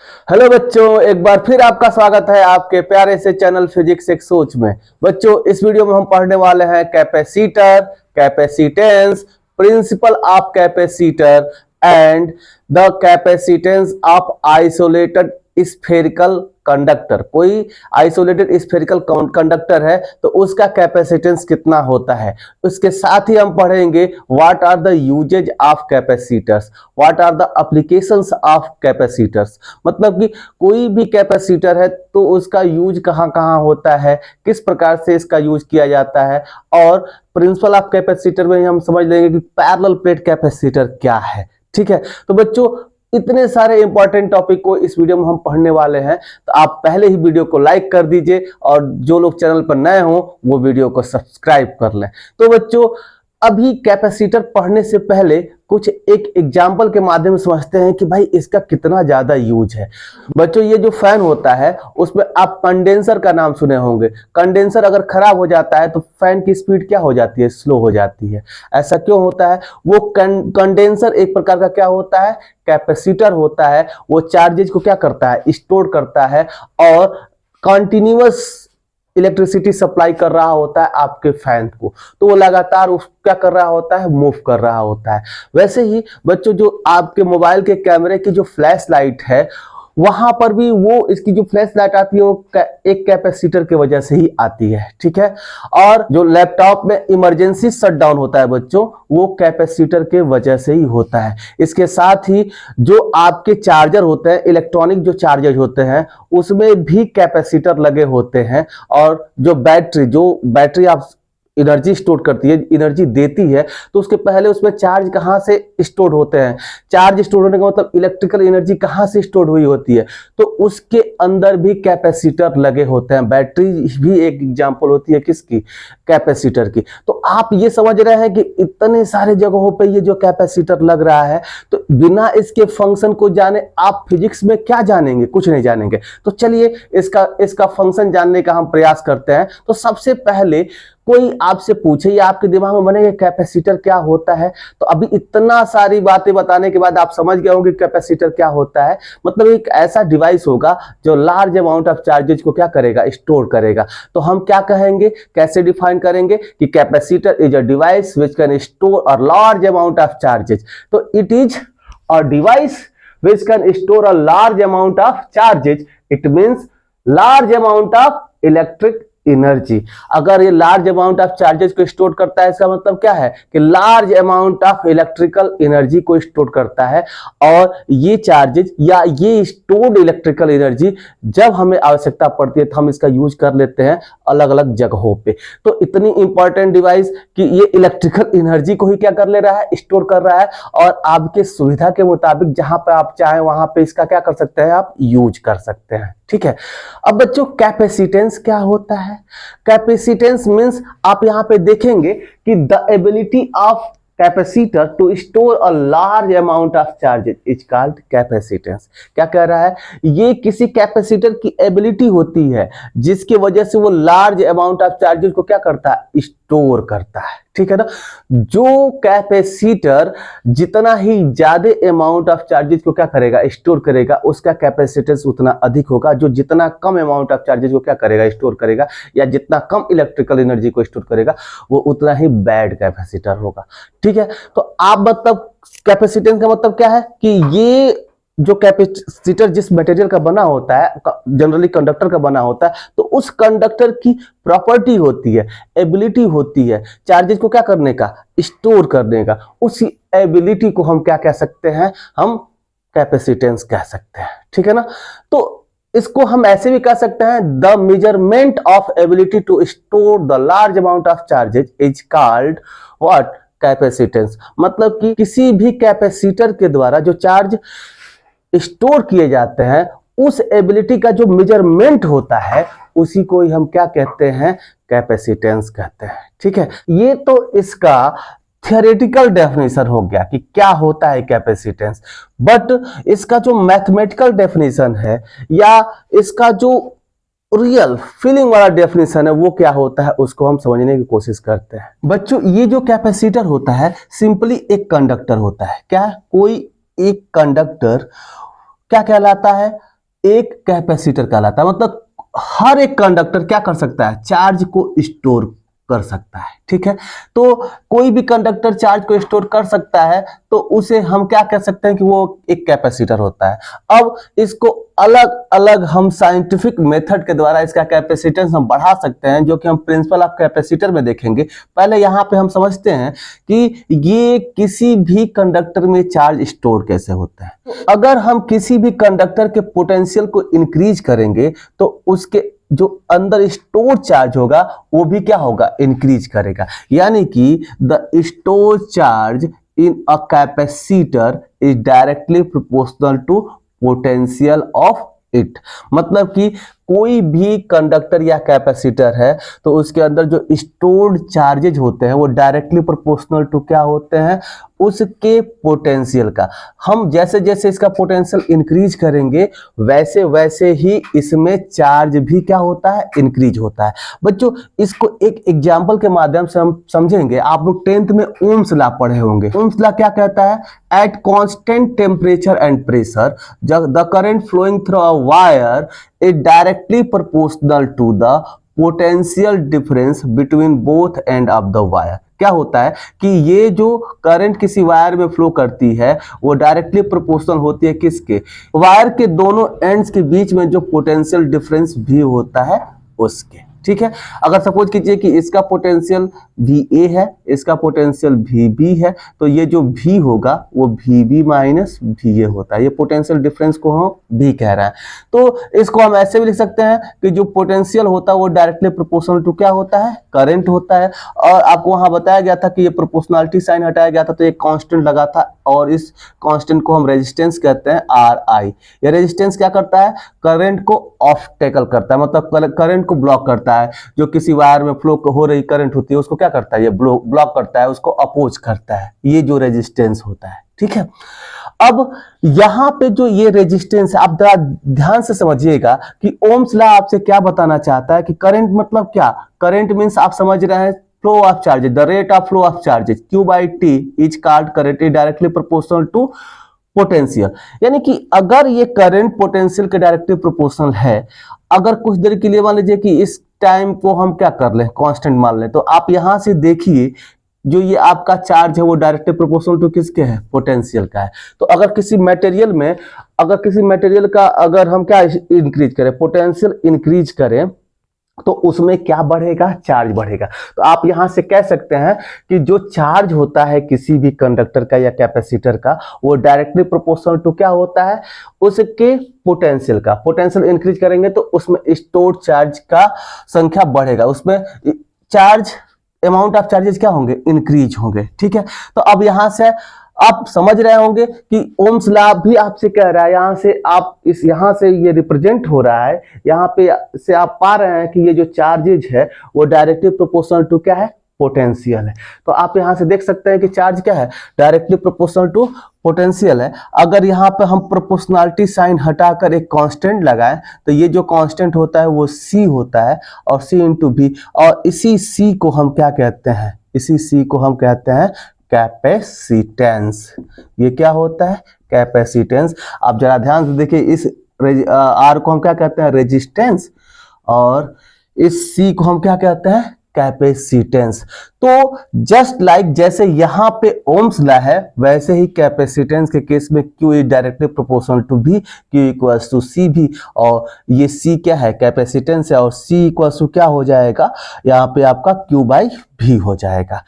Hello बच्चों, एक बार फिर आपका स्वागत है आपके प्यारे से चैनल फिजिक्स एक सोच में। बच्चों, इस वीडियो में हम पढ़ने वाले हैं capacitor, capacitance, principle of capacitor and the capacitance of isolated spherical conductor. कोई आइसोलेटेड स्फेरिकल कंडक्टर है तो उसका कैपेसिटेंस कितना होता है। उसके साथ ही हम पढ़ेंगे what are the uses of capacitors, what are the applications of capacitors. मतलब कि कोई भी कैपेसिटर है तो उसका यूज कहाँ कहाँ होता है, किस प्रकार से इसका यूज किया जाता है। और प्रिंसिपल ऑफ कैपेसिटर में हम समझ लेंगे कि पैरेलल प्लेट कैपेसिटर क्या है। ठीक है, तो बच्चों इतने सारे इंपॉर्टेंट टॉपिक को इस वीडियो में हम पढ़ने वाले हैं, तो आप पहले ही वीडियो को लाइक कर दीजिए और जो लोग चैनल पर नए हों वो वीडियो को सब्सक्राइब कर लें। तो बच्चों, अभी कैपेसिटर पढ़ने से पहले कुछ एक एग्जाम्पल के माध्यम से समझते हैं कि भाई इसका कितना ज्यादा यूज है। बच्चों, ये जो फैन होता है उसमें आप कंडेंसर का नाम सुने होंगे। कंडेंसर अगर खराब हो जाता है तो फैन की स्पीड क्या हो जाती है, स्लो हो जाती है। ऐसा क्यों होता है? वो कंडेंसर एक प्रकार का क्या होता है, कैपेसिटर होता है। वो चार्जेज को क्या करता है, स्टोर करता है और कंटिन्यूअस इलेक्ट्रिसिटी सप्लाई कर रहा होता है आपके फैन को। तो वो लगातार उस क्या कर रहा होता है, मूव कर रहा होता है। वैसे ही बच्चों, जो आपके मोबाइल के कैमरे की जो फ्लैश लाइट है वहां पर भी वो इसकी जो फ्लैश लाइट आती है वो एक कैपेसिटर की वजह से ही आती है। ठीक है, और जो लैपटॉप में इमरजेंसी शटडाउन होता है बच्चों, वो कैपेसिटर के वजह से ही होता है। इसके साथ ही जो आपके चार्जर होते हैं, इलेक्ट्रॉनिक जो चार्जर होते हैं उसमें भी कैपेसिटर लगे होते हैं। और जो बैटरी आप एनर्जी स्टोर करती है, एनर्जी देती है, तो उसके पहले उसमें चार्ज कहां से स्टोर होते हैं। चार्ज स्टोर होने का मतलब इलेक्ट्रिकल एनर्जी कहां से स्टोर हुई होती है, तो उसके अंदर भी कैपेसिटर लगे होते हैं। बैटरी भी एक एग्जांपल होती है किसकी, कैपेसिटर की। तो आप ये समझ रहे हैं कि इतने सारे जगहों पे ये जो कैपेसिटर लग रहा है, तो बिना इसके फंक्शन को जाने आप फिजिक्स में क्या जानेंगे, कुछ नहीं जानेंगे। तो चलिए इसका फंक्शन जानने का हम प्रयास करते हैं। तो सबसे पहले कोई आपसे पूछे या आपके दिमाग में बने कि कैपेसिटर क्या होता है, तो अभी इतना सारी बातें बताने के बाद आप समझ गए होंगे कैपेसिटर क्या होता है। मतलब एक ऐसा डिवाइस होगा जो लार्ज अमाउंट ऑफ चार्जेज को क्या करेगा, स्टोर करेगा। तो हम क्या कहेंगे, कैसे डिफाइन करेंगे कि capacitor is a device which can store a large amount of charges. तो it is a device which can store a large amount of charges. It means large amount of electric energy. अगर ये large amount of charges को store करता है, इसका मतलब क्या है कि large amount of electrical energy को स्टोर करता है। और ये चार्जेस या ये स्टोर्ड इलेक्ट्रिकल एनर्जी जब हमें आवश्यकता पड़ती है तो हम इसका यूज कर लेते हैं अलग अलग जगहों पे। तो इतनी इंपॉर्टेंट डिवाइस कि ये इलेक्ट्रिकल एनर्जी को ही क्या कर ले रहा है, स्टोर कर रहा है। और आपके सुविधा के मुताबिक जहां पे आप चाहें वहां पे इसका क्या कर सकते हैं, आप यूज कर सकते हैं। ठीक है, अब बच्चों कैपेसिटेंस क्या होता है? कैपेसिटेंस मींस आप यहां पे देखेंगे कि the ability of capacitor to store a large amount of charges is called capacitance. क्या कह रहा है, ये किसी कैपेसिटर की एबिलिटी होती है जिसकी वजह से वो लार्ज अमाउंट ऑफ चार्जेस को क्या करता है, स्टोर करता है। ठीक है ना, जो कैपेसिटर जितना ही ज्यादा अमाउंट ऑफ चार्जेस को क्या करेगा, स्टोर करेगा, उसका कैपेसिटेंस उतना अधिक होगा। जो जितना कम अमाउंट ऑफ चार्जेस को क्या करेगा, स्टोर करेगा, या जितना कम इलेक्ट्रिकल एनर्जी को स्टोर करेगा, वो उतना ही बैड कैपेसिटर होगा। ठीक है, तो आप मतलब कैपेसिटेंस का मतलब क्या है कि ये जो कैपेसिटर जिस मटेरियल का बना होता है, जनरली कंडक्टर का बना होता है, तो उस कंडक्टर की प्रॉपर्टी होती है, एबिलिटी होती है चार्जेस को क्या करने का, स्टोर करने का। उसी एबिलिटी को हम क्या कह सकते हैं, हम कैपेसिटेंस कह सकते हैं। ठीक है ना, तो इसको हम ऐसे भी कह सकते हैं, the measurement of ability to store the large amount of charges is called what, capacitance. मतलब कि किसी भी कैपेसिटर के द्वारा जो चार्ज स्टोर किए जाते हैं, उस एबिलिटी का जो मेजरमेंट होता है उसी को ही हम क्या कहते हैं, कैपेसिटेंस कहते हैं। ठीक है, ये तो इसका थियोरेटिकल डेफिनेशन हो गया कि क्या होता है कैपेसिटेंस। बट इसका जो मैथमेटिकल डेफिनेशन है या इसका जो रियल फीलिंग वाला डेफिनेशन है वो क्या होता है, उसको हम समझने की कोशिश करते हैं। बच्चों, ये जो कैपेसिटर होता है सिंपली एक कंडक्टर होता है। क्या, कोई एक कंडक्टर क्या कहलाता है, एक कैपेसिटर कहलाता है। मतलब हर एक कंडक्टर क्या कर सकता है, चार्ज को स्टोर कर सकता है। ठीक है, तो कोई भी कंडक्टर चार्ज को स्टोर कर सकता है तो उसे हम क्या कह सकते हैं कि वो एक कैपेसिटर होता है। अब इसको अलग अलग हम साइंटिफिक मेथड के द्वारा इसका कैपेसिटेंस हम बढ़ा सकते हैं, जो कि हम प्रिंसिपल ऑफ कैपेसिटर में देखेंगे। पहले यहां पे हम समझते हैं कि ये किसी भी कंडक्टर में चार्ज स्टोर कैसे होता है। तो अगर हम किसी भी कंडक्टर के पोटेंशियल को इंक्रीज करेंगे तो उसके जो अंदर स्टोर चार्ज होगा वो भी क्या होगा, इंक्रीज करेगा। यानी कि the store charge in a capacitor is directly proportional to potential of it. मतलब कि कोई भी कंडक्टर या कैपेसिटर है तो उसके अंदर जो स्टोर्ड चार्जेज होते हैं वो डायरेक्टली प्रोपोर्शनल टू क्या होते हैं, उसके पोटेंशियल का। हम जैसे जैसे इसका पोटेंशियल इंक्रीज करेंगे वैसे वैसे ही इसमें चार्ज भी क्या होता है, इंक्रीज होता है। बच्चों इसको एक एग्जांपल के माध्यम से हम समझेंगे। आप लोग 10th में ओम्स लॉ पढ़े होंगे। ओम्स लॉ क्या कहता है, at constant temperature and pressure the current flowing through a wire is directly proportional to the potential difference between both end of the wire. क्या होता है कि ये जो करंट किसी वायर में फ्लो करती है वो डायरेक्टली प्रोपोर्शनल होती है किसके, वायर के दोनों एंड्स के बीच में जो पोटेंशियल डिफरेंस भी होता है उसके। ठीक है, अगर सपोज कीजिए कि इसका पोटेंशियल VA है, इसका पोटेंशियल VB है, तो ये जो V होगा वो VB माइनस VA होता है। ये पोटेंशियल डिफरेंस को हम V कह रहे हैं। तो इसको हम ऐसे भी लिख सकते हैं कि जो पोटेंशियल होता है वो डायरेक्टली प्रोपोर्शनल टू क्या होता है, करंट होता है। और आपको वहां बताया गया था कि ये प्रोपोर्शनलिटी साइन हटाया गया था तो एक कांस्टेंट लगा था और इस कांस्टेंट को हम रेजिस्टेंस कहते हैं RI। ये रेजिस्टेंस क्या करता है, करंट को ऑब्स्टेकल करता है, मतलब करंट को ब्लॉक करता है। जो किसी वायर में फ्लो हो रही करंट होती है उसको क्या करता है, ये ब्लॉक करता है, उसको अपोज करता है। ये जो रेजिस्टेंस होता है। ठीक है, अब यहां पे जो ये रेजिस्टेंस है आप जरा ध्यान से समझिएगा कि ओम्स लॉ आपसे क्या बताना चाहता है कि करंट मतलब क्या, करंट मींस आप समझ रहे हैं flow of charges, the rate of flow of charges Q/T is called current is directly proportional to potential. यानी कि अगर ये करंट पोटेंशियल के डायरेक्टली प्रोपोर्शनल है, अगर कुछ देर के लिए मान लीजिए कि इस टाइम को हम क्या कर लें, कांस्टेंट मान लें, तो आप यहां से देखिए जो ये आपका चार्ज है वो डायरेक्टली प्रोपोर्शनल टू किसके है, पोटेंशियल का है। तो अगर किसी मटेरियल का अगर हम क्या इंक्रीज करें, पोटेंशियल इंक्रीज करें तो उसमें क्या बढ़ेगा, चार्ज बढ़ेगा। तो आप यहां से कह सकते हैं कि जो चार्ज होता है किसी भी कंडक्टर का या कैपेसिटर का वो डायरेक्टली प्रोपोर्शनल टू क्या होता है, उसके पोटेंशियल का। पोटेंशियल इंक्रीज करेंगे तो उसमें स्टोर्ड चार्ज का संख्या बढ़ेगा, उसमें चार्ज अमाउंट ऑफ चार्जेस क्या होंगे, इंक्रीज होंगे। ठीक है, तो अब यहां से आप समझ रहे होंगे कि ओम्स लॉ भी आपसे कह रहा है, यहां से ये रिप्रेजेंट हो रहा है, यहां पे से आप पा रहे हैं कि ये जो चार्जेज है वो डायरेक्टली प्रोपोर्शनल टू क्या है, पोटेंशियल है। तो आप यहां से देख सकते हैं कि चार्ज क्या है, डायरेक्टली प्रोपोर्शनल टू पोटेंशियल है। अगर यहाँ पे हम प्रोपोर्शनलिटी साइन हटाकर एक कांस्टेंट लगाएं तो ये जो कांस्टेंट होता है वो C होता है और C इंटू V, और इसी C को हम क्या कहते हैं, इसी C को हम कहते हैं कैपेसिटेंस। ये क्या होता है, कैपेसिटेंस। आप जरा ध्यान से देखिए, इस R को हम क्या कहते हैं, रेजिस्टेंस, और इस C को हम क्या कहते हैं, कैपेसिटेंस। तो जस्ट लाइक जैसे यहां पे ओम्स लॉ है वैसे ही कैपेसिटेंस के केस में Q is directly proportional to V, Q equals to C भी, और ये C क्या है, कैपेसिटेंस है, और C इक्वल्स टू क्या हो जाएगा, यहाँ पे आपका Q/V हो जाएगा।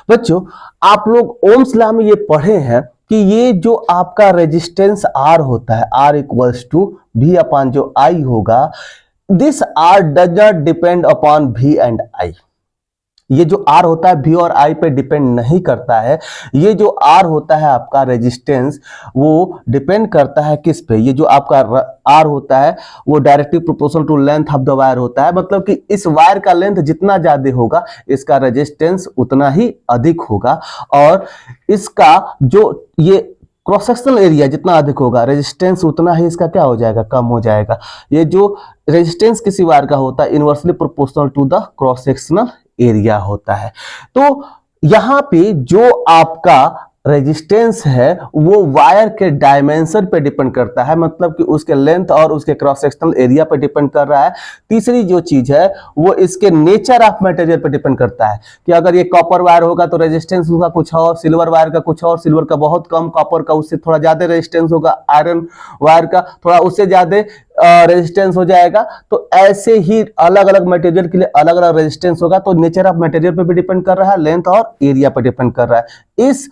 बच्चों आप लोग ओम्स लॉ में ये पढ़े हैं कि ये जो आपका रेजिस्टेंस R होता है, R equals to V upon जो I होगा, this R does not depend upon V and I। ये जो R होता है V और I पे डिपेंड नहीं करता है। ये जो R होता है आपका रेजिस्टेंस वो डिपेंड करता है किस पे, ये जो आपका R होता है वो directly proportional to length of the wire होता है। मतलब कि इस वायर का लेंथ जितना ज्यादा होगा इसका रेजिस्टेंस उतना ही अधिक होगा, और इसका जो ये क्रॉस सेक्शनल एरिया जितना अधिक होगा रेजिस्टेंस उतना ही इसका क्या हो जाएगा, कम हो जाएगा। ये जो रेजिस्टेंस किसी वायर का होता है inversely proportional to the cross sectional area होता है। तो यहाँ पे जो आपका रेजिस्टेंस है वो वायर के डायमेंशन पे डिपेंड करता है, मतलब कि उसके लेंथ और उसके क्रॉस सेक्शनल एरिया पे डिपेंड कर रहा है। तीसरी जो चीज है वो इसके नेचर ऑफ मटेरियल पे डिपेंड करता है कि अगर ये कॉपर वायर होगा तो रेजिस्टेंस होगा कुछ और, सिल्वर वायर का कुछ और, सिल्वर का बहुत कम, कॉपर का उससे थोड़ा ज्यादा रेजिस्टेंस होगा, आयरन वायर का थोड़ा उससे ज्यादा रेजिस्टेंस हो जाएगा। तो ऐसे ही अलग अलग मटेरियल के लिए अलग अलग रेजिस्टेंस होगा। तो नेचर ऑफ मटेरियल पे भी डिपेंड कर रहा है, लेंथ और एरिया पे डिपेंड कर रहा है। इस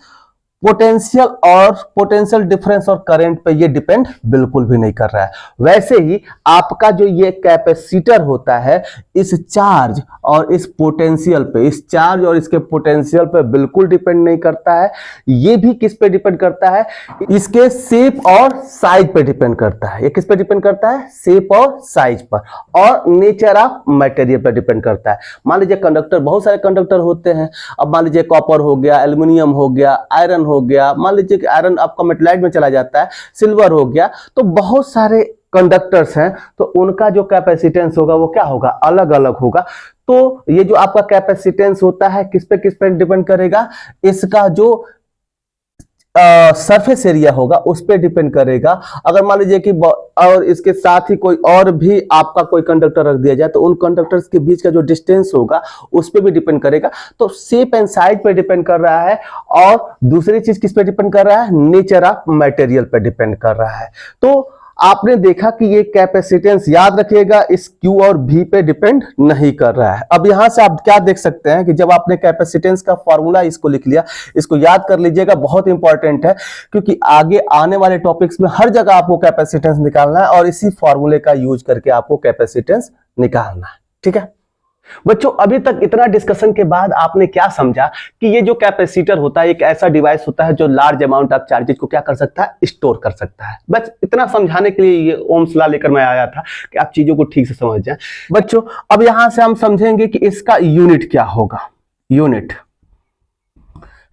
पोटेंशियल डिफरेंस और करंट पे ये डिपेंड बिल्कुल भी नहीं कर रहा है। वैसे ही आपका जो ये कैपेसिटर होता है इस चार्ज और इस पोटेंशियल पे, इस चार्ज और इसके पोटेंशियल पे बिल्कुल डिपेंड नहीं करता है। ये भी किस पे डिपेंड करता है, इसके शेप और साइज पे डिपेंड करता है। ये किस पे डिपेंड करता है, शेप और साइज पर, और नेचर ऑफ मटेरियल पर डिपेंड करता है। मान लीजिए कंडक्टर, बहुत सारे कंडक्टर होते हैं। अब मान लीजिए कॉपर हो गया, एल्युमिनियम हो गया, आयरन हो गया, मान लीजिए कि आयरन आपका मेटलाइट में चला जाता है, सिल्वर हो गया, तो बहुत सारे कंडक्टर्स हैं, तो उनका जो कैपेसिटेंस होगा वो क्या होगा, अलग अलग होगा। तो ये जो आपका कैपेसिटेंस होता है किस पे डिपेंड करेगा, इसका जो सरफेस एरिया होगा उस पर डिपेंड करेगा। अगर मान लीजिए कि और इसके साथ ही कोई और भी आपका कोई कंडक्टर रख दिया जाए तो उन कंडक्टर्स के बीच का जो डिस्टेंस होगा उस पर भी डिपेंड करेगा। तो शेप एंड साइज पे डिपेंड कर रहा है, और दूसरी चीज किस पे डिपेंड कर रहा है, नेचर ऑफ मटेरियल पे डिपेंड कर रहा है। तो आपने देखा कि ये कैपेसिटेंस, याद रखिएगा, इस Q और V पे डिपेंड नहीं कर रहा है। अब यहां से आप क्या देख सकते हैं कि जब आपने कैपेसिटेंस का फॉर्मूला इसको लिख लिया, इसको याद कर लीजिएगा, बहुत इंपॉर्टेंट है, क्योंकि आगे आने वाले टॉपिक्स में हर जगह आपको कैपेसिटेंस निकालना है और इसी फॉर्मूले का यूज करके आपको कैपेसिटेंस निकालना है। ठीक है बच्चों, अभी तक इतना डिस्कशन के बाद आपने क्या समझा कि ये जो कैपेसिटर होता है एक ऐसा डिवाइस होता है जो लार्ज अमाउंट ऑफ चार्जेस को क्या कर सकता है, स्टोर कर सकता है। बस इतना समझाने के लिए ये ओम्स लॉ लेकर मैं आया था कि आप चीजों को ठीक से समझ जाएं। बच्चों अब यहां से हम समझेंगे कि इसका यूनिट क्या होगा। यूनिट,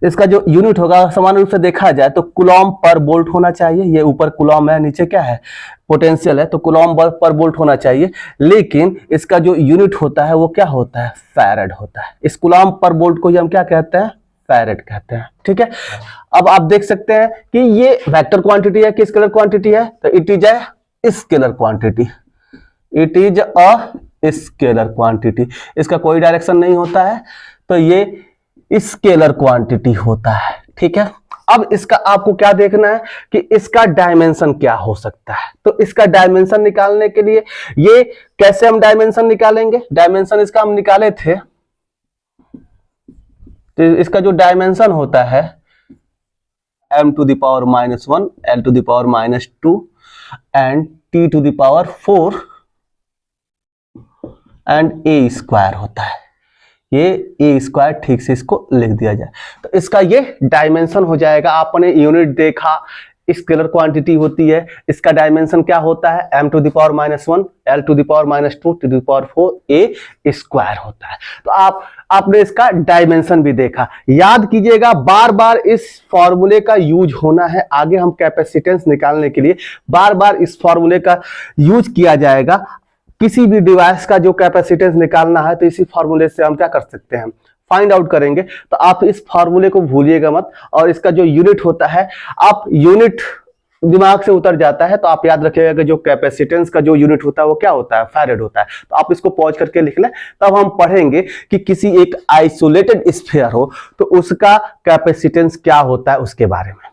इसका जो यूनिट होगा सामान्य रूप से देखा जाए तो कूलॉम पर वोल्ट होना चाहिए। ये ऊपर कूलॉम है, नीचे क्या है, पोटेंशियल है, तो कूलॉम पर वोल्ट होना चाहिए। लेकिन इसका जो यूनिट होता है वो क्या होता है, फैराड होता है। इस कूलॉम पर वोल्ट को ही हम क्या कहते हैं, फैराड कहते हैं। ठीक है, अब आप देख सकते हैं कि ये वेक्टर क्वांटिटी है कि स्केलर क्वांटिटी है, तो it is a scalar quantity. It is a scalar quantity, इसका कोई डायरेक्शन नहीं होता है, तो ये स्केलर क्वांटिटी होता है। ठीक है, अब इसका आपको क्या देखना है कि इसका डायमेंशन क्या हो सकता है। तो इसका डायमेंशन निकालने के लिए ये कैसे हम डायमेंशन निकालेंगे, डायमेंशन इसका हम निकाले थे, तो इसका जो डायमेंशन होता है m to the power -1, l to the power -2 and t to the power 4 and a square होता है। ये ए स्क्वायर ठीक से इसको लिख दिया जाए तो इसका ये डायमेंशन हो जाएगा। आपने यूनिट देखा, स्केलर क्वांटिटी होती है, इसका डायमेंशन क्या होता है, m to the power -1, l to the power -2, to the power 4, a square होता है। तो आपने इसका डायमेंशन भी देखा। याद कीजिएगा, बार बार इस फॉर्मूले का यूज होना है। आगे हम कैपेसिटेंस निकालने के लिए बार बार इस फॉर्मूले का यूज किया जाएगा। किसी भी डिवाइस का जो कैपेसिटेंस निकालना है तो इसी फॉर्मूले से हम क्या कर सकते हैं, फाइंड आउट करेंगे। तो आप इस फॉर्मूले को भूलिएगा मत, और इसका जो यूनिट होता है, आप यूनिट दिमाग से उतर जाता है तो आप याद रखिएगा कि जो कैपेसिटेंस का जो यूनिट होता है वो क्या होता है, फैराड होता है। तो आप इसको पॉज करके लिख लें, तब हम पढ़ेंगे कि किसी एक आइसोलेटेड स्फीयर हो तो उसका कैपेसिटेंस क्या होता है उसके बारे में।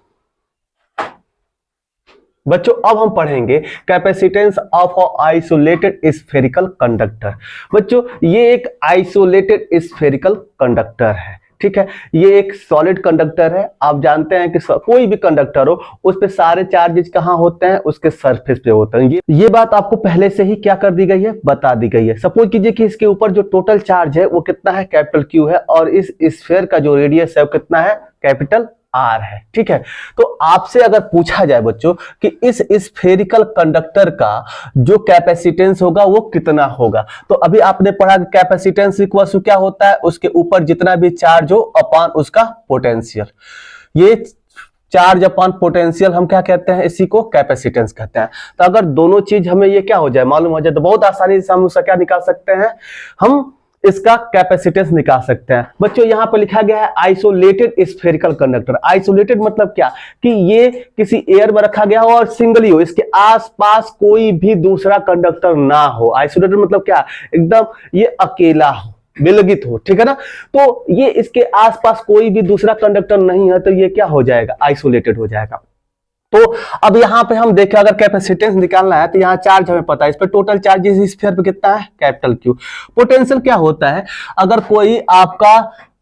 बच्चों अब हम पढ़ेंगे capacitance of isolated spherical conductor. बच्चों ये एक आइसोलेटेड स्फेरिकल कंडक्टर है। ठीक है, ये एक सॉलिड कंडक्टर है। आप जानते हैं कि कोई भी कंडक्टर हो उस पे सारे चार्जेस कहाँ होते हैं, उसके सरफेस पे होते हैं। ये बात आपको पहले से ही क्या कर दी गई है, बता दी गई है। सपोज कीजिए कि इसके ऊपर जो टोटल चार्ज है वो कितना है, कैपिटल Q है, और इस स्फीयर का जो रेडियस है वो कितना है, कैपिटल R है। ठीक है, तो आपसे अगर पूछा जाए बच्चों कि इस स्फेरिकल कंडक्टर का जो कैपेसिटेंस होगा वो कितना होगा, तो अभी आपने पढ़ा कि कैपेसिटेंस इक्वल टू क्या होता है, उसके ऊपर जितना भी चार्ज हो अपॉन उसका पोटेंशियल। ये चार्ज अपॉन पोटेंशियल हम क्या कहते हैं, इसी को कैपेसिटेंस कहते हैं। तो अगर दोनों चीज हमें ये क्या हो जाए, मालूम हो जाए, तो बहुत आसानी से हम उसका क्या निकाल सकते हैं, हम इसका कैपेसिटेंस निकाल सकते हैं। बच्चों यहां पर लिखा गया है आइसोलेटेड स्फेरिकल कंडक्टर। आइसोलेटेड मतलब क्या कि ये किसी एयर में रखा गया हो और सिंगल ही हो, इसके आसपास कोई भी दूसरा कंडक्टर ना हो। आइसोलेटेड मतलब क्या, एकदम ये अकेला हो, विलगित हो, ठीक है ना। तो ये इसके आसपास कोई भी दूसरा कंडक्टर नहीं है तो ये क्या हो जाएगा, आइसोलेटेड हो जाएगा। तो अब यहां पे हम देखें अगर कैपेसिटेंस निकालना है तो यहां चार्ज हमें पता है, इस पे टोटल चार्ज इस स्फीयर पे कितना है, कैपिटल क्यू। पोटेंशियल क्या होता है, अगर कोई आपका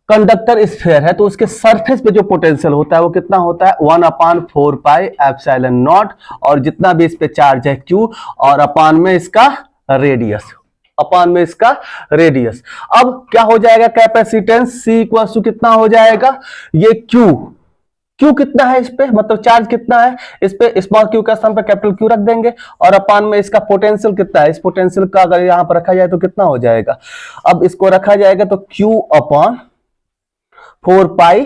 कंडक्टर स्फीयर है तो उसके सरफेस पे जो पोटेंशियल होता है वो कितना होता है, 1/4 पाई एप्सिलॉन नॉट, और जितना भी इस पे चार्ज है क्यू, और अपान में इसका रेडियस, अपान में इसका रेडियस। अब क्या हो जाएगा, कैपेसिटेंस C इक्वल टू कितना हो जाएगा, ये क्यू कितना है इस पे, मतलब चार्ज कितना है इस पे, स्मॉल क्यू का स्थान पर कैपिटल क्यू रख देंगे, और अपान में इसका पोटेंशियल कितना है, इस पोटेंशियल का अगर यहां पर रखा जाए तो कितना हो जाएगा, अब इसको रखा जाएगा तो Q/4 pi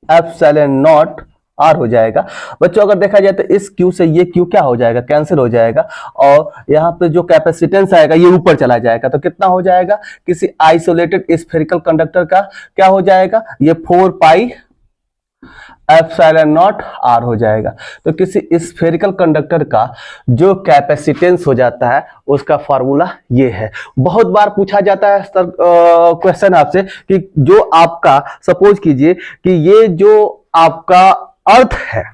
epsilon not R हो जाएगा। बच्चों अगर देखा जाए तो इस Q से ये Q क्या हो जाएगा, कैंसिल हो जाएगा, और यहाँ पे जो कैपेसिटेंस आएगा ये ऊपर चला जाएगा, तो कितना हो जाएगा, किसी आइसोलेटेड स्फेरिकल कंडक्टर का क्या हो जाएगा, ये 4 पाई एप्सिलॉन नॉट R हो जाएगा। तो किसी स्फेरिकल कंडक्टर का जो कैपेसिटेंस हो जाता है उसका फार्मूला ये है। बहुत बार पूछा जाता है सर क्वेश्चन आपसे कि जो आपका सपोज कीजिए कि ये जो आपका अर्थ है,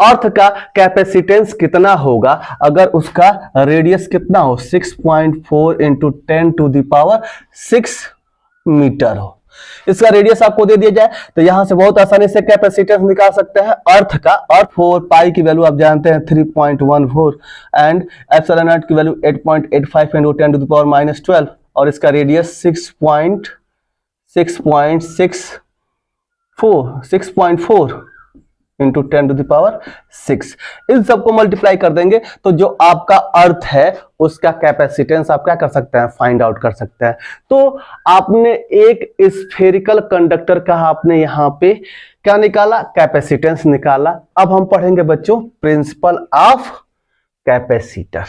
अर्थ का कैपेसिटेंस कितना होगा अगर उसका रेडियस कितना हो, 6.4 इंटू 10⁶ मीटर हो। इसका रेडियस आपको दे दिया जाए तो यहां से बहुत आसानी से कैपेसिटेंस निकाल सकते हैं अर्थ का, और 4 पाई की वैल्यू आप जानते हैं 3.14 एंड एप्सिलॉन नॉट की वैल्यू 8.85 इंटू 10⁻⁻12, और इसका रेडियस 6.4 इंटू 10⁶। इन सबको मल्टीप्लाई कर देंगे तो जो आपका अर्थ है उसका कैपेसिटेंस आप क्या कर सकते हैं, फाइंड आउट कर सकते हैं। तो आपने एक स्फेरिकल कंडक्टर का आपने यहां पे क्या निकाला, कैपेसिटेंस निकाला। अब हम पढ़ेंगे बच्चों प्रिंसिपल ऑफ कैपेसिटर।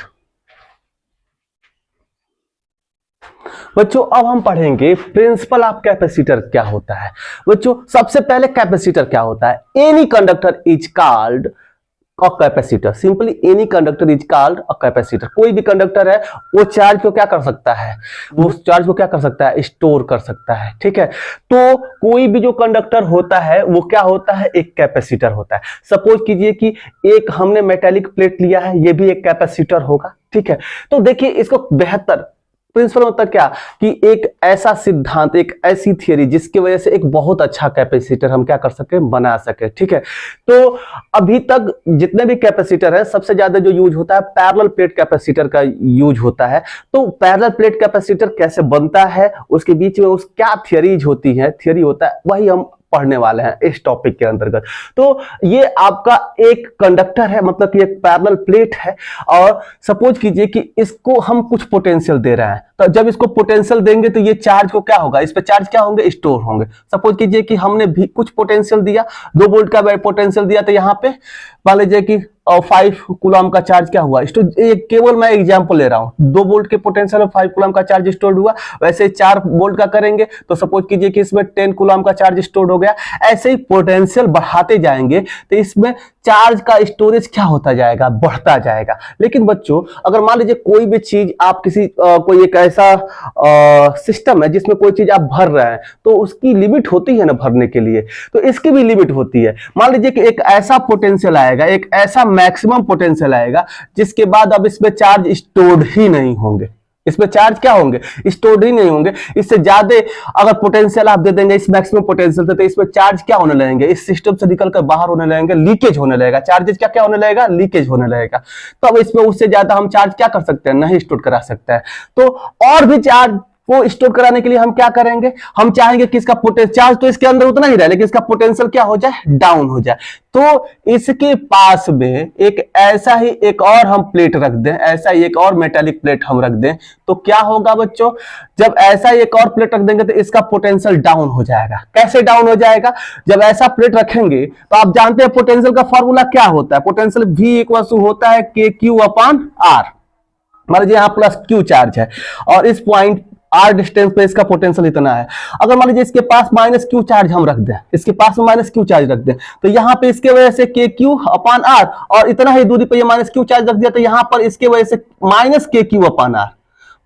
बच्चों अब हम पढ़ेंगे प्रिंसिपल ऑफ कैपेसिटर क्या होता है। बच्चों सबसे पहले कैपेसिटर क्या होता है, any conductor is called a capacitor. Simply any conductor is called a capacitor. कोई भी कंडक्टर है वो चार्ज को क्या कर सकता है, वो चार्ज को क्या कर सकता है, स्टोर कर सकता है, ठीक है। तो कोई भी जो कंडक्टर होता है वो क्या होता है, एक कैपेसिटर होता है। सपोज कीजिए कि एक हमने मेटेलिक प्लेट लिया है, ये भी एक कैपेसिटर होगा, ठीक है। तो देखिए इसको बेहतर प्रिंसिपल मतलब क्या कि एक ऐसा सिद्धांत, एक ऐसी थियरी जिसकी वजह से एक बहुत अच्छा कैपेसिटर हम क्या कर सके, बना सके, ठीक है। तो अभी तक जितने भी कैपेसिटर है सबसे ज्यादा जो यूज होता है पैरेलल प्लेट कैपेसिटर का यूज होता है। तो पैरेलल प्लेट कैपेसिटर कैसे बनता है, उसके बीच में उस क्या थियरीज होती है, थियरी होता है, वही हम पढ़ने वाले हैं इस टॉपिक के अंतर्गत। तो ये आपका एक कंडक्टर है, मतलब कि एक पैरेलल प्लेट है, और सपोज कीजिए कि इसको हम कुछ पोटेंशियल दे रहे हैं, तो जब इसको पोटेंशियल देंगे तो ये चार्ज को क्या होगा, इस पे चार्ज क्या होंगे, स्टोर होंगे। सपोज कीजिए कि हमने भी कुछ पोटेंशियल दिया, 2 वोल्ट का पोटेंशियल दिया, तो यहाँ पे मान लीजिए कि 5 कूलम का चार्ज क्या हुआ, केवल मैं एग्जांपल ले रहा हूं, 2 वोल्ट के पोटेंशियल में 5 कूलम का चार्ज स्टोर्ड हुआ। वैसे 4 वोल्ट का करेंगे तो सपोज कीजिए कि इसमें 10 कूलम का चार्ज स्टोर्ड हो गया। ऐसे ही पोटेंशियल बढ़ाते जाएंगे तो इसमें चार्ज का स्टोरेज क्या होता जाएगा, बढ़ता जाएगा। लेकिन बच्चों अगर मान लीजिए कोई भी चीज आप किसी कोई एक ऐसा सिस्टम है जिसमें कोई चीज आप भर रहे हैं, तो उसकी लिमिट होती है ना भरने के लिए, तो इसकी भी लिमिट होती है। मान लीजिए कि एक ऐसा पोटेंशियल आएगा, एक ऐसा मैक्सिमम पोटेंशियल आएगा जिसके बाद अब इसमें चार्ज स्टोर्ड ही नहीं होंगे, इसमें चार्ज क्या होंगे, स्टोर्ड ही नहीं होंगे। इससे ज्यादा अगर पोटेंशियल आप दे देंगे इस मैक्सिमम पोटेंशियल से, तो इसमें चार्ज क्या होने लगेंगे, इस सिस्टम से निकलकर बाहर होने लगेंगे, लीकेज होने लगेगा। चार्जेस क्या क्या होने लगेगा, लीकेज होने लगेगा। तो अब इसमें उससे ज्यादा हम चार्ज क्या कर सकते हैं, नहीं स्टोर करा सकते हैं। तो और भी चार्ज को स्टोर कराने के लिए हम क्या करेंगे, हम चाहेंगे कि इसका चार्ज तो इसके अंदर उतना ही रहे, लेकिन इसका पोटेंशियल क्या हो जाए, डाउन हो जाए। तो इसके पास में एक ऐसा ही एक और हम प्लेट रख दें, ऐसा ही एक और मेटालिक प्लेट हम रख दें, तो क्या होगा बच्चों, जब ऐसा ही एक और प्लेट रख देंगे तो इसका पोटेंशियल डाउन हो जाएगा। कैसे डाउन हो जाएगा, जब ऐसा प्लेट रखेंगे तो आप जानते हैं पोटेंशियल का फॉर्मूला क्या होता है, पोटेंशियल V इक्वल होता है KQ/R। मान लीजिए यहां प्लस Q चार्ज है और इस पॉइंट आर डिस्टेंस पे इसका पोटेंशियल इतना है। अगर मान लीजिए इसके पास माइनस क्यू चार्ज हम रख दें, इसके पास में माइनस क्यू चार्ज रख दें, तो यहाँ पे इसके वजह से के क्यू अपान आर, और इतना ही दूरी पे ये माइनस क्यू चार्ज रख दिया, तो यहाँ पर इसके वजह से माइनस के क्यू अपान आर,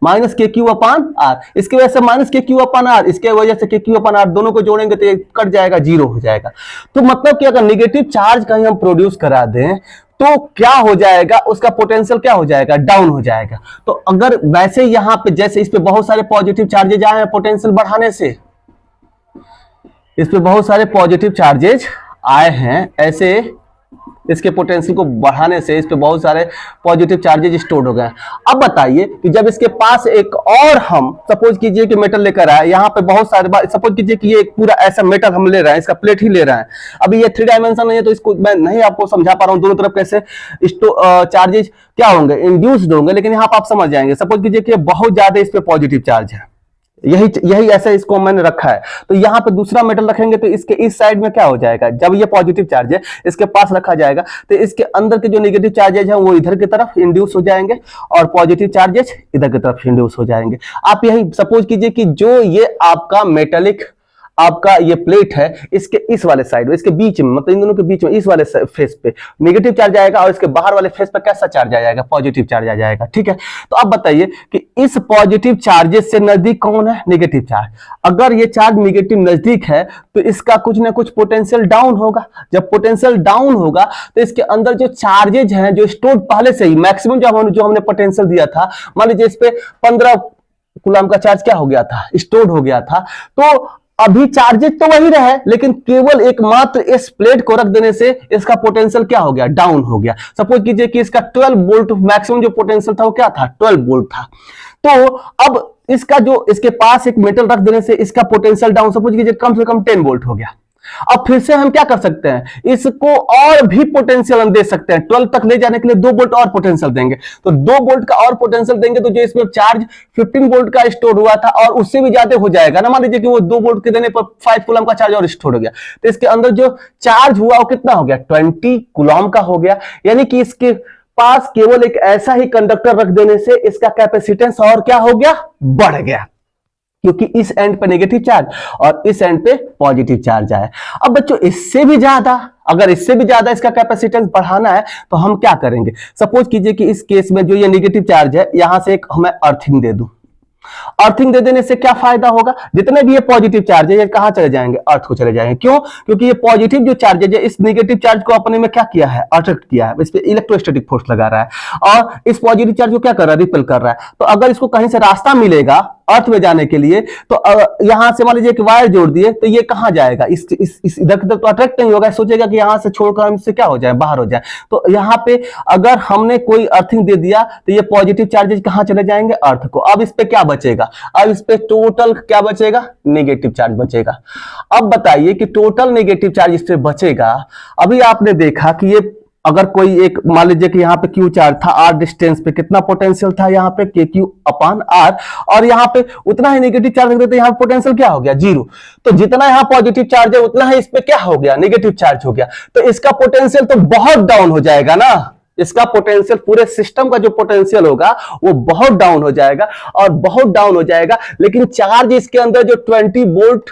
माइनस के क्यू अपान आर, इसकी वजह से माइनस के क्यू अपान आर, इसके वजह से के क्यू अपान आर, दोनों को जोड़ेंगे तो ये कट जाएगा, जीरो हो जाएगा। तो मतलब कि अगर नेगेटिव चार्ज कहीं हम प्रोड्यूस करा दें तो क्या हो जाएगा, उसका पोटेंशियल क्या हो जाएगा, डाउन हो जाएगा। तो अगर वैसे यहां पे जैसे इस पे बहुत सारे पॉजिटिव चार्जेज आए हैं पोटेंशियल बढ़ाने से, इस पे बहुत सारे पॉजिटिव चार्जेज आए हैं, ऐसे इसके पोटेंशियल को बढ़ाने से इस पे बहुत सारे पॉजिटिव चार्जेज स्टोर हो गए। अब बताइए कि जब इसके पास एक और हम सपोज कीजिए कि मेटल लेकर आए, यहाँ पे बहुत सारे, सपोज कीजिए कि ये एक पूरा ऐसा मेटल हम ले रहे हैं, इसका प्लेट ही ले रहे हैं। अभी ये 3 डायमेंशन नहीं है तो इसको मैं नहीं आपको समझा पा रहा हूँ दोनों तरफ कैसे चार्जेज क्या होंगे, इंड्यूस्ड होंगे, लेकिन यहाँ पर आप समझ जाएंगे। सपोज कीजिए कि बहुत ज्यादा इस पे पॉजिटिव चार्ज है, यही ऐसा इसको मैंने रखा है, तो यहाँ पे दूसरा मेटल रखेंगे तो इसके इस साइड में क्या हो जाएगा, जब ये पॉजिटिव चार्ज है इसके पास रखा जाएगा तो इसके अंदर के जो नेगेटिव चार्जेज हैं वो इधर की तरफ इंड्यूस हो जाएंगे और पॉजिटिव चार्जेज इधर की तरफ इंड्यूस हो जाएंगे। आप यही सपोज कीजिए कि जो ये आपका मेटेलिक आपका ये प्लेट है, इसके इस वाले साइड में, इसके बीच में, मतलब इन दोनों के बीच में इस वाले फेस पे नेगेटिव चार्ज आएगा और इसके बाहर वाले फेस पे कैसा चार्ज आ जाएगा, पॉजिटिव चार्ज आ जाएगा। ठीक है, तो अब बताइए कि इस पॉजिटिव चार्जेस से नजदीक कौन है, नेगेटिव चार्ज। अगर ये चार्ज नेगेटिव नजदीक है तो इसका कुछ ना कुछ पोटेंशियल डाउन होगा। जब पोटेंशियल डाउन होगा तो इसके अंदर जो चार्जेज हैं जो स्टोर पहले से ही मैक्सिमम जो हमने पोटेंशियल दिया था, मान लीजिए इस पे 15 कूलम का चार्ज क्या हो गया था, स्टोर्ड हो गया था, तो अभी चार्जेस तो वही रहे लेकिन केवल एकमात्र इस प्लेट को रख देने से इसका पोटेंशियल क्या हो गया, डाउन हो गया। सपोज कीजिए कि इसका 12 वोल्ट मैक्सिमम जो पोटेंशियल था वो क्या था, 12 वोल्ट था। तो अब इसका जो इसके पास एक मेटल रख देने से इसका पोटेंशियल डाउन सपोज कीजिए कम से कम 10 वोल्ट हो गया। अब फिर से हम क्या कर सकते हैं, इसको और भी पोटेंशियल हम दे सकते हैं, 12 तक ले जाने के लिए 2 वोल्ट और पोटेंशियल देंगे। तो 2 वोल्ट का और पोटेंशियल देंगे तो जो इसमें चार्ज 15 वोल्ट का स्टोर हुआ था और उससे भी ज्यादा हो जाएगा ना। मान लीजिए कि वो 2 वोल्ट के देने पर 5 कूलम का चार्ज और स्टोर हो गया, तो इसके अंदर जो चार्ज हुआ वो कितना हो गया, 20 कूलम का हो गया। यानी कि इसके पास केवल एक ऐसा ही कंडक्टर रख देने से इसका कैपेसिटेंस और क्या हो गया, बढ़ गया, क्योंकि इस एंड पे नेगेटिव चार्ज और इस एंड पे पॉजिटिव चार्ज आया। अब बच्चों इससे भी ज्यादा, अगर इससे भी ज्यादा इसका कैपेसिटेंस बढ़ाना है तो हम क्या करेंगे, सपोज कीजिए कि इस केस में जो ये नेगेटिव चार्ज है यहां से एक मैं अर्थिंग दे दूं। अर्थिंग दे देने से क्या फायदा होगा, जितने भी ये पॉजिटिव चार्ज है ये कहां चले जाएंगे, अर्थ को चले जाएंगे। क्यों, क्योंकि ये पॉजिटिव जो चार्ज है इस नेगेटिव चार्ज को अपने में क्या किया है, अट्रैक्ट किया है, इस पे इलेक्ट्रोस्टैटिक फोर्स लगा रहा है और इस पॉजिटिव चार्ज को क्या कर रहा है, रिपेल कर रहा है। तो अगर इसको कहीं से रास्ता मिलेगा अर्थ में जाने के लिए तो यहां से मान लीजिए एक वायर जोड़ दिए तो ये कहां जाएगा, इस इधर की तरफ तो अट्रैक्ट नहीं होगा, सोचेगा कि यहां से छोड़कर हम इससे क्या हो जाए, बाहर हो जाए। तो यहां पे अगर हमने कोई अर्थिंग दे दिया तो ये पॉजिटिव चार्जेस कहां चले जाएंगे, अर्थ को। अब इस पे क्या बचेगा, अब इस पे टोटल क्या बचेगा, नेगेटिव चार्ज बचेगा। अब बताइए कि टोटल नेगेटिव चार्ज इस पे बचेगा। अभी आपने देखा कि ये अगर कोई एक मान लीजिए कि यहाँ पे क्यू चार्ज था, आर डिस्टेंस पे कितना पोटेंशियल था, यहाँ पे के क्यू अपान आर, और यहाँ पे उतना ही नेगेटिव चार्ज रख देते, यहाँ पोटेंशियल क्या हो गया, 0। तो जितना यहाँ पॉजिटिव चार्ज है उतना ही इस पे क्या हो गया, नेगेटिव चार्ज हो गया। तो इसका पोटेंशियल तो बहुत डाउन हो जाएगा ना, इसका पोटेंशियल, पूरे सिस्टम का जो पोटेंशियल होगा वो बहुत डाउन हो जाएगा और बहुत डाउन हो जाएगा। लेकिन चार्ज इसके अंदर जो 20 वोल्ट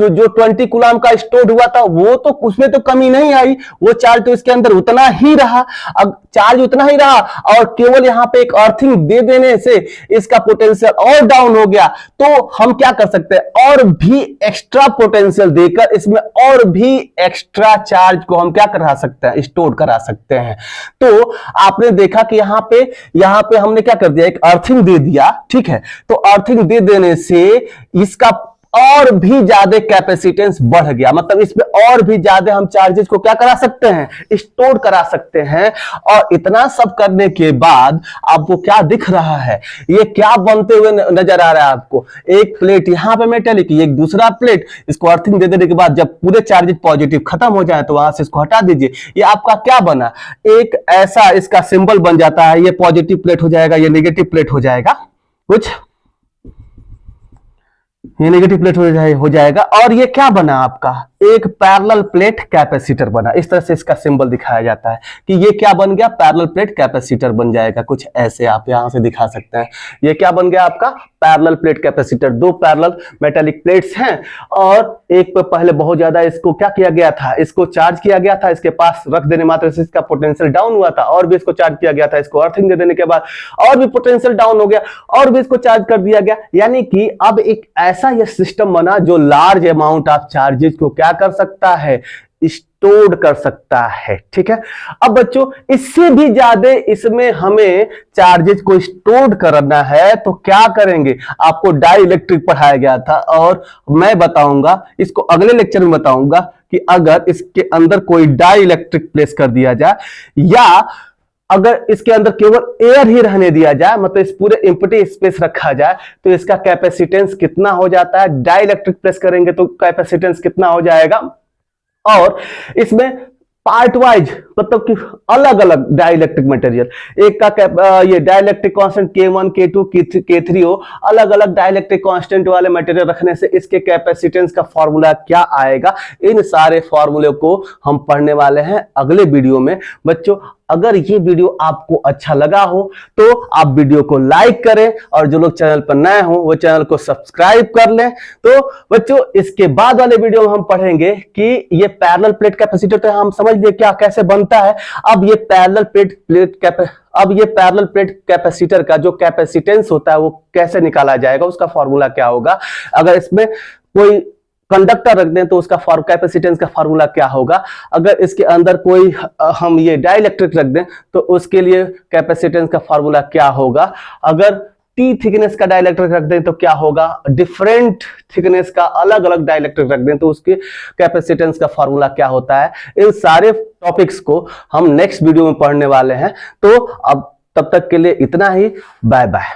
जो 20 कूलम का स्टोर हुआ था वो तो उसमें तो कमी नहीं आई, वो चार्ज तो इसके अंदर उतना ही रहा। अब चार्ज उतना ही रहा और केवल यहां पे एक अर्थिंग दे देने से इसका पोटेंशियल और डाउन हो गया। तो हम क्या कर सकते हैं, और भी एक्स्ट्रा पोटेंशियल देकर इसमें और भी एक्स्ट्रा चार्ज को हम क्या करा सकते हैं, स्टोर करा सकते हैं। तो आपने देखा कि यहां पे हमने क्या कर दिया, एक अर्थिंग दे दिया, ठीक है। तो अर्थिंग दे देने से इसका और भी ज्यादा कैपेसिटेंस बढ़ गया, मतलब इसमें और भी ज्यादा हम चार्जेस को क्या करा सकते हैं, स्टोर करा सकते हैं। और इतना सब करने के बाद आपको क्या दिख रहा है, ये क्या बनते हुए नजर आ रहा है आपको, एक प्लेट यहां पे मेटेलिक, एक दूसरा प्लेट, इसको अर्थिंग दे देने के बाद जब पूरे चार्जेस पॉजिटिव खत्म हो जाए तो वहां से इसको हटा दीजिए, ये आपका क्या बना, एक ऐसा इसका सिंबल बन जाता है। ये पॉजिटिव प्लेट हो जाएगा, ये नेगेटिव प्लेट हो जाएगा, कुछ ये नेगेटिव प्लेट हो जाएगा। और ये क्या बना आपका, एक पैरेलल प्लेट कैपेसिटर बना। इस तरह से इसका सिंबल दिखाया जाता है कि ये क्या बन गया, पैरेलल प्लेट कैपेसिटर बन जाएगा। कुछ ऐसे आप यहां से दिखा सकते हैं। ये क्या बन गया आपका पैरेलल प्लेट कैपेसिटर। दो पैरेलल मेटालिक प्लेट्स हैं और एक पे पहले बहुत ज्यादा इसको क्या किया गया था, इसको चार्ज किया गया था, इसके पास रख देने मात्र से इसका पोटेंशियल डाउन हुआ था, और भी इसको चार्ज किया गया था, इसको अर्थिंग दे देने के बाद और भी पोटेंशियल डाउन हो गया, और भी इसको चार्ज कर दिया गया। यानी कि अब एक ऐसा यह सिस्टम बना जो लार्ज अमाउंट ऑफ चार्जेस को क्या कर सकता है, स्टोर कर सकता है। ठीक है, अब बच्चों इससे भी ज्यादा इसमें हमें चार्जेस को स्टोर करना है तो क्या करेंगे, आपको डाई इलेक्ट्रिक पढ़ाया गया था और मैं बताऊंगा, इसको अगले लेक्चर में बताऊंगा कि अगर इसके अंदर कोई डाई इलेक्ट्रिक प्लेस कर दिया जाए या अगर इसके अंदर केवल एयर ही रहने दिया जाए, मतलब इस पूरे एम्प्टी स्पेस रखा जाए तो इसका कैपेसिटेंस कितना हो जाता है, डाई इलेक्ट्रिक प्लेस करेंगे तो कैपेसिटेंस कितना हो जाएगा। और इसमें पार्ट वाइज मतलब कि अलग अलग डाइलेक्ट्रिक मटेरियल, एक का ये dielectric constant K1 K2 K3 हो, अलग अलग डाइलेक्ट्रिक कांस्टेंट वाले मटेरियल रखने से इसके कैपेसिटेंस का फॉर्मूला क्या आएगा, इन सारे फॉर्मूले को हम पढ़ने वाले हैं अगले वीडियो में। बच्चों अगर ये वीडियो आपको अच्छा लगा हो तो आप वीडियो को लाइक करें और जो लोग चैनल पर नए हो वो चैनल को सब्सक्राइब कर लें। तो बच्चों इसके बाद वाले वीडियो में हम पढ़ेंगे कि ये पैरेलल प्लेट कैपेसिटर तो हम समझ लिए क्या कैसे बनता है। अब ये पैरेलल प्लेट कैपेसिटर का जो कैपेसिटेंस होता है वो कैसे निकाला जाएगा, उसका फॉर्मूला क्या होगा। अगर इसमें कोई कंडक्टर रख दें तो उसका कैपेसिटेंस का फार्मूला क्या होगा। अगर इसके अंदर कोई हम ये डाइलेक्ट्रिक रख दें तो उसके लिए कैपेसिटेंस का फार्मूला क्या होगा। अगर टी थिकनेस का डाइलेक्ट्रिक रख दें तो क्या होगा, डिफरेंट थिकनेस का अलग अलग डाइलेक्ट्रिक रख दें तो उसके कैपेसिटेंस का फार्मूला क्या होता है। इन सारे टॉपिक्स को हम नेक्स्ट वीडियो में पढ़ने वाले हैं। तो अब तब तक के लिए इतना ही, बाय बाय।